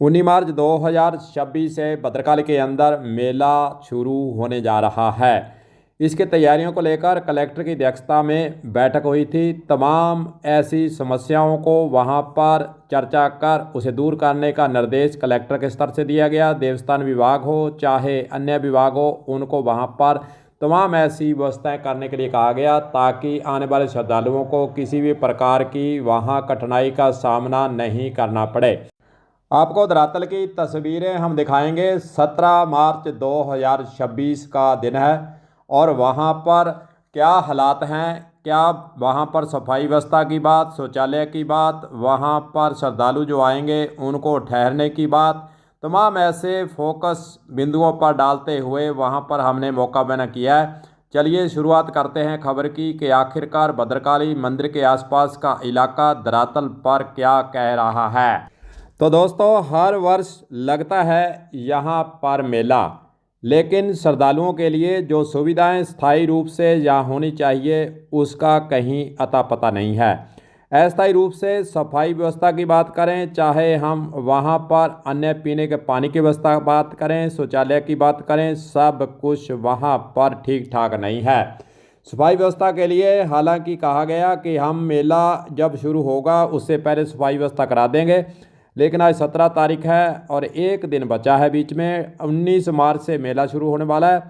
19 मार्च 2026 से भद्रकाली के अंदर मेला शुरू होने जा रहा है। इसकी तैयारियों को लेकर कलेक्टर की अध्यक्षता में बैठक हुई थी। तमाम ऐसी समस्याओं को वहां पर चर्चा कर उसे दूर करने का निर्देश कलेक्टर के स्तर से दिया गया। देवस्थान विभाग हो चाहे अन्य विभाग हो, उनको वहां पर तमाम ऐसी व्यवस्थाएं करने के लिए कहा गया ताकि आने वाले श्रद्धालुओं को किसी भी प्रकार की वहां कठिनाई का सामना नहीं करना पड़े। आपको धरातल की तस्वीरें हम दिखाएंगे। 17 मार्च 2026 का दिन है और वहाँ पर क्या हालात हैं, क्या वहाँ पर सफाई व्यवस्था की बात, शौचालय की बात, वहाँ पर श्रद्धालु जो आएंगे उनको ठहरने की बात, तमाम ऐसे फोकस बिंदुओं पर डालते हुए वहाँ पर हमने मौका बयान किया है। चलिए शुरुआत करते हैं खबर की कि आखिरकार भद्रकाली मंदिर के आसपास का इलाका धरातल पर क्या कह रहा है। तो दोस्तों, हर वर्ष लगता है यहाँ पर मेला, लेकिन श्रद्धालुओं के लिए जो सुविधाएं स्थायी रूप से यहाँ होनी चाहिए उसका कहीं अता पता नहीं है। अस्थायी रूप से सफाई व्यवस्था की बात करें, चाहे हम वहाँ पर अन्य पीने के पानी की व्यवस्था बात करें, शौचालय की बात करें, सब कुछ वहाँ पर ठीक ठाक नहीं है। सफाई व्यवस्था के लिए हालांकि कहा गया कि हम मेला जब शुरू होगा उससे पहले सफाई व्यवस्था करा देंगे, लेकिन आज 17 तारीख है और एक दिन बचा है बीच में। 19 मार्च से मेला शुरू होने वाला है,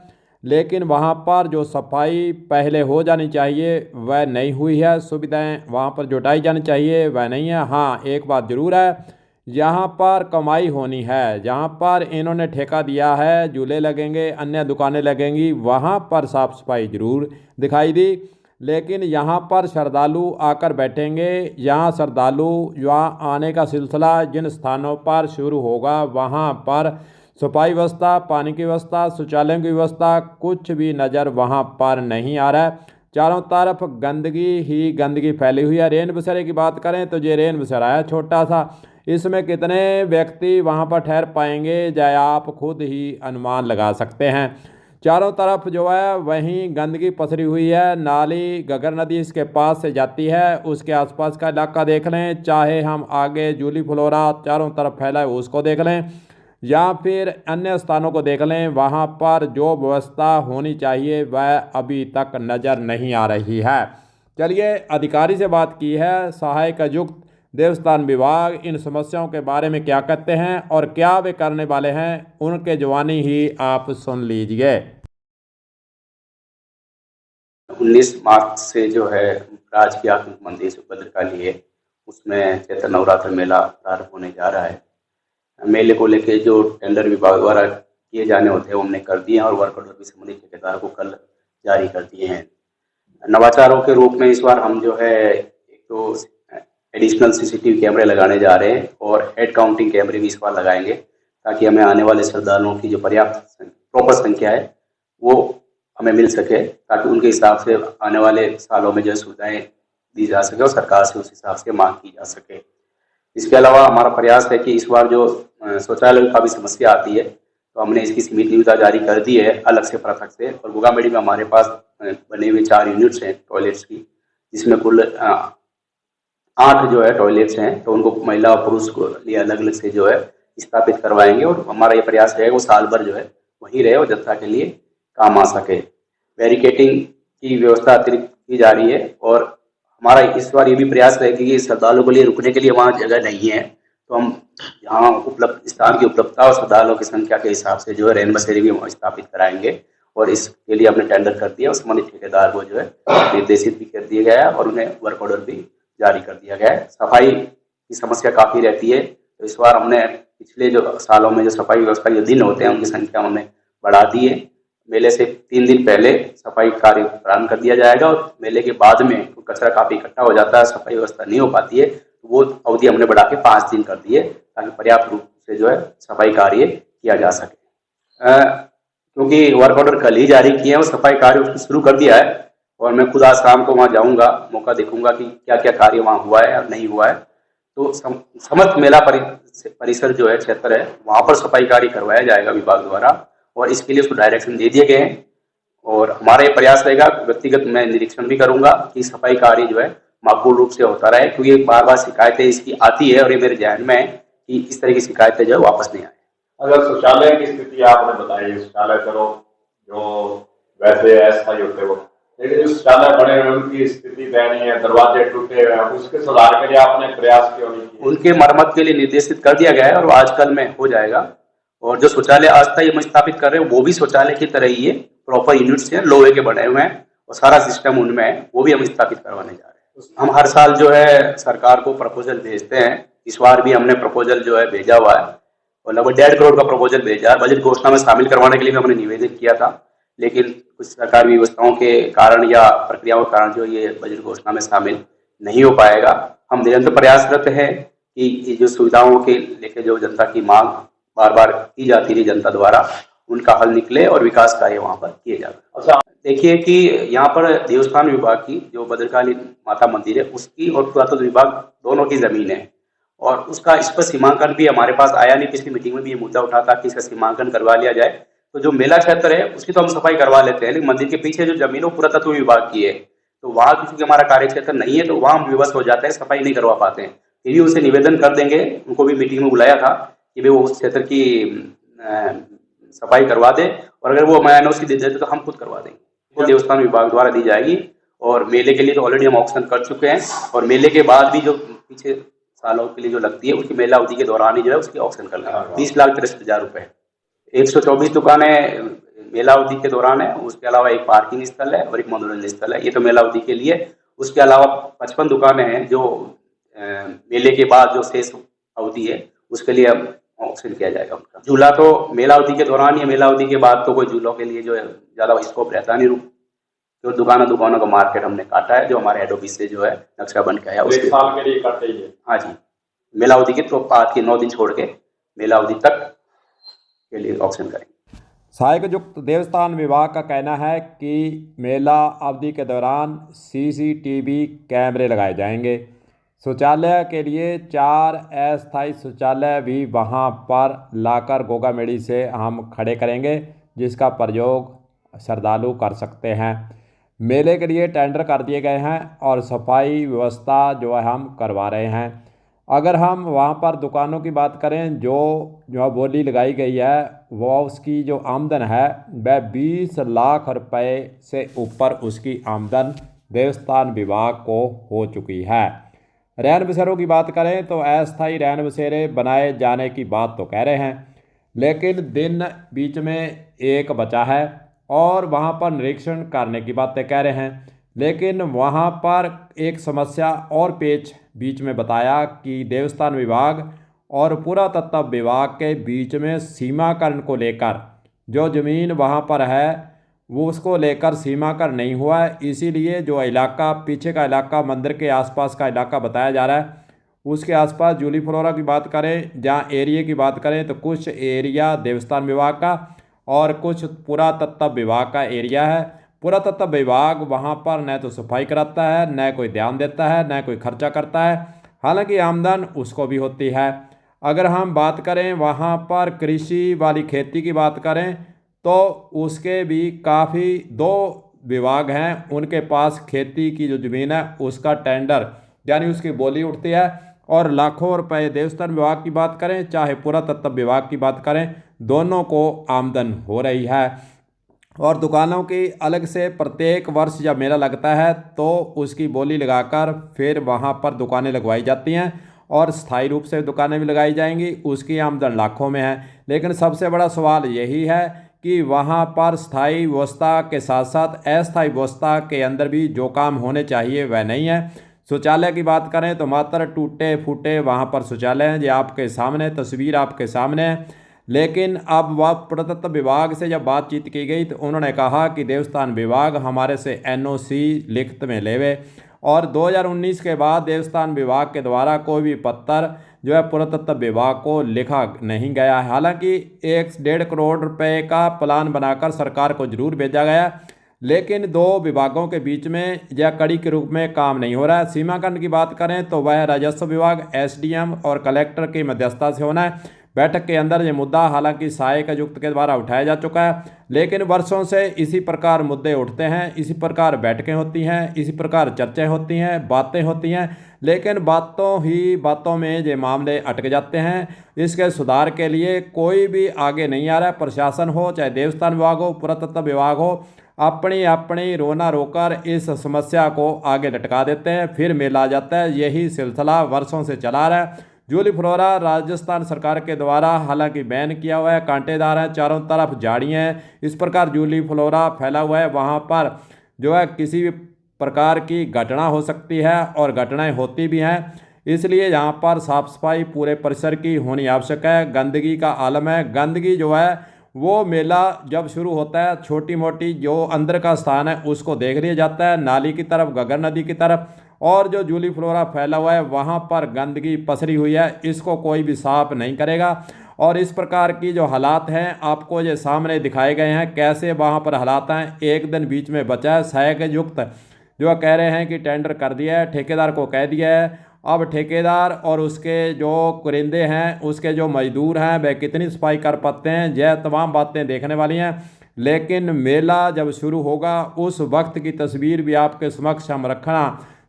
लेकिन वहाँ पर जो सफाई पहले हो जानी चाहिए वह नहीं हुई है। सुविधाएं वहाँ पर जुटाई जानी चाहिए वह नहीं है। हाँ, एक बात ज़रूर है, यहाँ पर कमाई होनी है। जहाँ पर इन्होंने ठेका दिया है, झूले लगेंगे, अन्य दुकानें लगेंगी, वहाँ पर साफ़ सफाई ज़रूर दिखाई दी, लेकिन यहाँ पर श्रद्धालु आकर बैठेंगे। यहाँ श्रद्धालु यहाँ आने का सिलसिला जिन स्थानों पर शुरू होगा वहाँ पर सफाई व्यवस्था, पानी की व्यवस्था, शौचालयों की व्यवस्था कुछ भी नज़र वहाँ पर नहीं आ रहा है। चारों तरफ गंदगी ही गंदगी फैली हुई है। रेन बसेरे की बात करें तो ये रेन बसेरा है छोटा सा, इसमें कितने व्यक्ति वहाँ पर ठहर पाएंगे जाए आप खुद ही अनुमान लगा सकते हैं। चारों तरफ जो है वहीं गंदगी पसरी हुई है। नाली घग्गर नदी इसके पास से जाती है, उसके आसपास का इलाका देख लें, चाहे हम आगे जूली फ्लोरा चारों तरफ फैला है उसको देख लें या फिर अन्य स्थानों को देख लें, वहाँ पर जो व्यवस्था होनी चाहिए वह अभी तक नज़र नहीं आ रही है। चलिए अधिकारी से बात की है, सहायक आयुक्त देवस्थान विभाग इन समस्याओं के बारे में क्या कहते हैं और क्या वे करने वाले हैं, उनके जवानी ही आप सुन लीजिए। 19 मार्च से जो है राजकीय आत्मिक मंदिर भद्रकाली है उसमें चैत्र नवरात्र मेला प्रारंभ होने जा रहा है। मेले को लेके जो टेंडर विभाग द्वारा किए जाने होते हैं वो हमने कर दिए हैं और वर्क ऑर्डर भी संबंधित ठेकेदार को कल जारी कर दिए हैं। नवाचारों के रूप में इस बार हम जो है एक तो एडिशनल सीसीटीवी कैमरे लगाने जा रहे हैं और हेड काउंटिंग कैमरे भी इस बार लगाएंगे ताकि हमें आने वाले श्रद्धालुओं की जो पर्याप्त प्रॉपर संख्या है वो हमें मिल सके, ताकि उनके हिसाब से आने वाले सालों में जो सुविधाएं दी जा सके और सरकार से उस हिसाब से मांग की जा सके। इसके अलावा हमारा प्रयास है कि इस बार जो शौचालय का भी समस्या आती है तो हमने इसकी सीमित निविदा जारी कर दी है अलग से पृथक से, और गुगामेड़ी में हमारे पास बने हुए 4 यूनिट्स हैं टॉयलेट्स की, जिसमें कुल 8 जो है टॉयलेट्स हैं, तो उनको महिला और पुरुष को लिए अलग अलग से जो है स्थापित करवाएंगे और हमारा ये प्रयास रहेगा वो साल भर जो है वहीं रहे और जनता के लिए काम आ सके। बैरिकेटिंग की व्यवस्था अतिरिक्त की जा रही है और हमारा इस बार ये भी प्रयास रहेगा कि श्रद्धालुओं के लिए रुकने के लिए वहाँ जगह नहीं है, तो हम यहाँ उपलब्ध स्थान की उपलब्धता और श्रद्धालुओं की संख्या के हिसाब से जो है रेन बसेरे भी स्थापित कराएंगे और इसके लिए हमने टेंडर कर दिया और संबंधित ठेकेदार को जो है निर्देशित भी कर दिया गया है और उन्हें वर्क ऑर्डर भी जारी कर दिया गया है। सफाई की समस्या काफ़ी रहती है, तो इस बार हमने पिछले जो सालों में जो सफाई व्यवस्था के दिन होते हैं उनकी संख्या हमने बढ़ा दी है। मेले से 3 दिन पहले सफाई कार्य प्रारंभ कर दिया जाएगा और मेले के बाद में कचरा काफ़ी इकट्ठा हो जाता है, सफाई व्यवस्था नहीं हो पाती है, तो वो अवधि हमने बढ़ा के 5 दिन कर दी है ताकि पर्याप्त रूप से जो है सफाई कार्य किया जा सके। क्योंकि वर्क ऑर्डर कल ही जारी किए हैं और सफाई कार्य उसको शुरू कर दिया है और मैं खुद आज शाम को वहाँ जाऊँगा, मौका देखूंगा कि क्या क्या कार्य वहाँ हुआ है और नहीं हुआ है। तो समस्त मेला परिसर जो है क्षेत्र है वहाँ पर सफाई कार्य करवाया जाएगा विभाग द्वारा और इसके लिए उसको डायरेक्शन दे दिए गए हैं और हमारा ये प्रयास रहेगा, व्यक्तिगत मैं निरीक्षण भी करूंगा कि सफाई कार्य जो है माकूल रूप से होता रहे, क्योंकि बार बार शिकायतें इसकी आती है और ये मेरे ध्यान में है कि इस तरह की शिकायतें जो है वापस नहीं आए। अगर शौचालय की स्थिति आपने बताई, शौचालय चलो जो वैसे अस्थायी होते वो, लेकिन जो शौचालय बने हुए उनकी स्थिति दयनीय है, दरवाजे टूटे हुए हैं, उसके सुधार के लिए आपने प्रयास क्यों नहीं किए? उनके मरम्मत के लिए निर्देशित कर दिया गया है और आजकल में हो जाएगा। और जो शौचालय अस्थायी हम स्थापित कर रहे हैं वो भी शौचालय की तरह ही है, प्रॉपर यूनिट्स हैं, लोहे के बने हुए हैं और सारा सिस्टम उनमें है, वो भी हम स्थापित करवाने जा रहे हैं। हम हर साल जो है सरकार को प्रपोजल भेजते हैं। इस बार भी हमने प्रपोजल जो है भेजा हुआ है और लगभग 1.5 करोड़ का प्रपोजल भेजा है। बजट घोषणा में शामिल करवाने के लिए भी हमने निवेदन किया था, लेकिन कुछ सरकारी व्यवस्थाओं के कारण या प्रक्रियाओं के कारण जो ये बजट घोषणा में शामिल नहीं हो पाएगा। हम निरंतर प्रयासरत हैं कि ये जो सुविधाओं के लेके जो जनता की मांग बार बार की जाती रही जनता द्वारा, उनका हल निकले और विकास कार्य वहाँ पर किए जाए। अच्छा, देखिए कि यहाँ पर देवस्थान विभाग की जो भद्रकाली माता मंदिर है उसकी और पुरातत्व विभाग दोनों की जमीन है और उसका इस पर सीमांकन भी हमारे पास आया नहीं। पिछली मीटिंग में भी ये मुद्दा उठा था कि इसका सीमांकन करवा लिया जाए। तो जो मेला क्षेत्र है उसकी तो हम सफाई करवा लेते हैं, लेकिन मंदिर के पीछे जो जमीन है पुरातत्व विभाग की है, तो वहाँ क्योंकि हमारा कार्य क्षेत्र नहीं है तो वहाँ हम विवश हो जाते हैं, सफाई नहीं करवा पाते हैं। फिर भी उनसे निवेदन कर देंगे, उनको भी मीटिंग में बुलाया था कि वे वो उस क्षेत्र की सफाई करवा दे और अगर वो एनओसी दे देते तो हम खुद करवा देंगे। वो देवस्थान विभाग द्वारा दी जाएगी और मेले के लिए तो ऑलरेडी हम ऑक्शन कर चुके हैं और मेले के बाद भी जो पीछे सालों के लिए जो लगती है उसकी मेला अवधि के दौरान ही जो है उसकी ऑक्शन कर लेंगे। 20,63,000 रुपए। 124 दुकानें मेला अवधि के दौरान है, उसके अलावा एक पार्किंग स्थल है और एक मनोरंजन स्थल है, ये तो मेला अवधि के लिए। उसके अलावा 55 दुकानें हैं जो मेले के बाद जो शेष अवधि है उसके लिए ऑक्शन किया जाएगा उनका। झूला तो मेला अवधि के दौरान या मेला अवधि के बाद तो कोई झूलों के लिए जो है ज्यादा स्कोप रहता नहीं। जो दुकानों का मार्केट हमने काटा है, जो हमारे हेड ऑफिस से जो है नक्शा बन के आया एक साल के लिए काटे ही है। हाँ जी, मेला अवधि के तो बाद के 9 दिन छोड़ के मेला अवधि तक के लिए ऑक्शन करेंगे। सहायक युक्त देवस्थान विभाग का कहना है कि मेला अवधि के दौरान सीसीटीवी कैमरे लगाए जाएंगे। शौचालय के लिए 4 अस्थायी शौचालय भी वहां पर लाकर गोगामेड़ी से हम खड़े करेंगे, जिसका प्रयोग श्रद्धालु कर सकते हैं। मेले के लिए टेंडर कर दिए गए हैं और सफाई व्यवस्था जो है हम करवा रहे हैं। अगर हम वहाँ पर दुकानों की बात करें, जो बोली लगाई गई है वो उसकी जो आमदन है वह 20 लाख रुपए से ऊपर उसकी आमदन देवस्थान विभाग को हो चुकी है। रैन बसेरों की बात करें तो अस्थायी रैन बसेरे बनाए जाने की बात तो कह रहे हैं, लेकिन दिन बीच में एक बचा है और वहाँ पर निरीक्षण करने की बातें कह रहे हैं, लेकिन वहाँ पर एक समस्या और पेच बीच में बताया कि देवस्थान विभाग और पुरातत्व विभाग के बीच में सीमाकरण को लेकर जो ज़मीन वहाँ पर है वो उसको लेकर सीमाकरण नहीं हुआ है। इसीलिए जो इलाका पीछे का इलाका मंदिर के आसपास का इलाका बताया जा रहा है, उसके आसपास जूली फ्लोरा की बात करें, जहाँ एरिया की बात करें तो कुछ एरिया देवस्थान विभाग का और कुछ पुरातत्व विभाग का एरिया है। पुरातत्व विभाग वहाँ पर न तो सफाई कराता है, न कोई ध्यान देता है, न कोई खर्चा करता है, हालांकि आमदन उसको भी होती है। अगर हम बात करें वहाँ पर कृषि वाली खेती की बात करें तो उसके भी काफ़ी 2 विभाग हैं, उनके पास खेती की जो ज़मीन है उसका टेंडर यानी उसकी बोली उठती है और लाखों रुपए देवस्थान विभाग की बात करें चाहे पुरातत्व विभाग की बात करें, दोनों को आमदन हो रही है। और दुकानों की अलग से प्रत्येक वर्ष जब मेला लगता है तो उसकी बोली लगाकर फिर वहाँ पर दुकानें लगवाई जाती हैं और स्थायी रूप से दुकानें भी लगाई जाएंगी, उसकी आमदन लाखों में है। लेकिन सबसे बड़ा सवाल यही है कि वहाँ पर स्थायी व्यवस्था के साथ साथ अस्थायी व्यवस्था के अंदर भी जो काम होने चाहिए वह नहीं है। शौचालय की बात करें तो मात्र टूटे फूटे वहाँ पर शौचालय हैं, ये आपके सामने तस्वीर आपके सामने है। लेकिन अब वह पुरातत्व विभाग से जब बातचीत की गई तो उन्होंने कहा कि देवस्थान विभाग हमारे से एनओसी लिखित में लेवे और 2019 के बाद देवस्थान विभाग के द्वारा कोई भी पत्र जो है पुरातत्व विभाग को लिखा नहीं गया है। हालांकि 1.5 करोड़ रुपए का प्लान बनाकर सरकार को जरूर भेजा गया, लेकिन 2 विभागों के बीच में यह कड़ी के रूप में काम नहीं हो रहा है। सीमाकरण की बात करें तो वह राजस्व विभाग, एसडीएम और कलेक्टर की मध्यस्थता से होना है। बैठक के अंदर ये मुद्दा हालांकि सहायक आयुक्त के द्वारा उठाया जा चुका है, लेकिन वर्षों से इसी प्रकार मुद्दे उठते हैं, इसी प्रकार बैठकें होती हैं, इसी प्रकार चर्चाएं होती हैं, बातें होती हैं, लेकिन बातों में ये मामले अटक जाते हैं। इसके सुधार के लिए कोई भी आगे नहीं आ रहा है। प्रशासन हो, चाहे देवस्थान विभाग हो, पुरातत्व विभाग हो, अपनी अपनी रोना रोकर इस समस्या को आगे लटका देते हैं, फिर मेला आ जाता है। यही सिलसिला वर्षों से चला रहा है। जूली फ्लोरा राजस्थान सरकार के द्वारा हालांकि बैन किया हुआ है, कांटेदार है, चारों तरफ झाड़ियाँ हैं, इस प्रकार जूली फ्लोरा फैला हुआ है। वहाँ पर जो है किसी भी प्रकार की घटना हो सकती है और घटनाएं होती भी हैं, इसलिए यहाँ पर साफ सफाई पूरे परिसर की होनी आवश्यक है। गंदगी का आलम है। गंदगी जो है वो मेला जब शुरू होता है, छोटी मोटी जो अंदर का स्थान है उसको देख लिया जाता है, नाली की तरफ, गगर नदी की तरफ, और जो जूली फ्लोरा फैला हुआ है वहाँ पर गंदगी पसरी हुई है, इसको कोई भी साफ नहीं करेगा। और इस प्रकार की जो हालात हैं आपको ये सामने दिखाए गए हैं, कैसे वहाँ पर हालात हैं। एक दिन बीच में बचा है। सहायक आयुक्त जो कह रहे हैं कि टेंडर कर दिया है, ठेकेदार को कह दिया है। अब ठेकेदार और उसके जो कुरिंदे हैं, उसके जो मजदूर हैं, वह कितनी सफाई कर पाते हैं, यह तमाम बातें देखने वाली हैं। लेकिन मेला जब शुरू होगा उस वक्त की तस्वीर भी आपके समक्ष हम रखना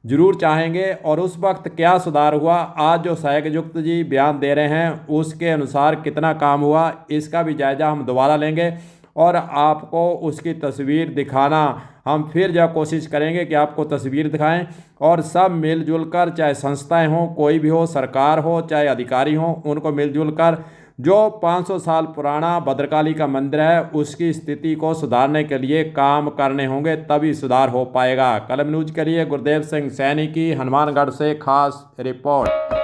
जरूर चाहेंगे, और उस वक्त क्या सुधार हुआ, आज जो सहायक आयुक्त जी बयान दे रहे हैं उसके अनुसार कितना काम हुआ, इसका भी जायज़ा हम दोबारा लेंगे और आपको उसकी तस्वीर दिखाना हम फिर जो कोशिश करेंगे कि आपको तस्वीर दिखाएं। और सब मिलजुल कर, चाहे संस्थाएं हों, कोई भी हो, सरकार हो, चाहे अधिकारी हों, उनको मिलजुल कर जो 500 साल पुराना भद्रकाली का मंदिर है उसकी स्थिति को सुधारने के लिए काम करने होंगे, तभी सुधार हो पाएगा। कलम न्यूज के लिए गुरदेव सिंह सैनी की हनुमानगढ़ से खास रिपोर्ट।